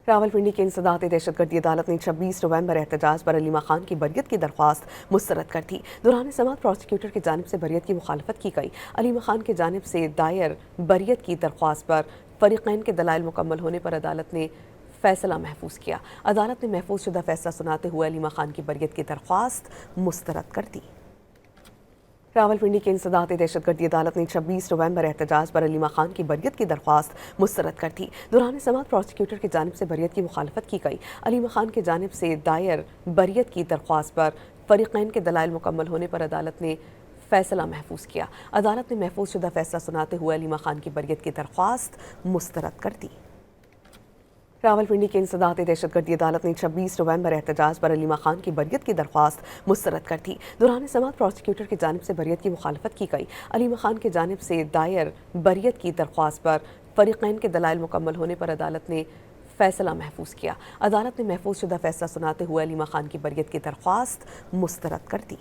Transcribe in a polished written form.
راولپنڈی کی انسداد دہشت گردی عدالت نے 26 نومبر احتجاج پر علیمہ خان کی بریت کی درخواست مسترد کر دی۔ دوران سماعت پروسیکیوٹر کی جانب سے بریت کی مخالفت کی گئی۔ علیمہ خان کی جانب سے دائر بریت کی درخواست پر فریقین کے دلائل مکمل ہونے پر عدالت نے فیصلہ محفوظ کیا۔ عدالت نے محفوظ شدہ فیصلہ سناتے ہوئے علیمہ خان کی بریت کی درخواست مسترد کر دی۔ راولپنڈی کی انسداد دہشت گردی عدالت نے 26 نومبر احتجاج پر علیمہ خان کی بریت کی درخواست مسترد کر دی۔ دوران سماعت پروسیکیوٹر کی جانب سے بریت کی مخالفت کی گئی۔ علیمہ خان کی جانب سے دائر بریت کی درخواست پر فریقین کے دلائل مکمل ہونے پر عدالت نے فیصلہ محفوظ کیا۔ عدالت نے محفوظ شدہ فیصلہ سناتے ہوئے علیمہ خان کی بریت کی درخواست مسترد کر دی۔ راولپنڈی کی انسداد دہشت گردی عدالت نے 26 نومبر احتجاج پر علیمہ خان کی بریت کی درخواست مسترد کر دی۔ دوران سماعت پروسیکیوٹر کی جانب سے بریت کی مخالفت کی گئی۔ علیمہ خان کی جانب سے دائر بریت کی درخواست پر فریقین کے دلائل مکمل ہونے پر عدالت نے فیصلہ محفوظ کیا۔ عدالت نے محفوظ شدہ فیصلہ سناتے ہوئے علیمہ خان کی بریت کی درخواست مسترد کر دی۔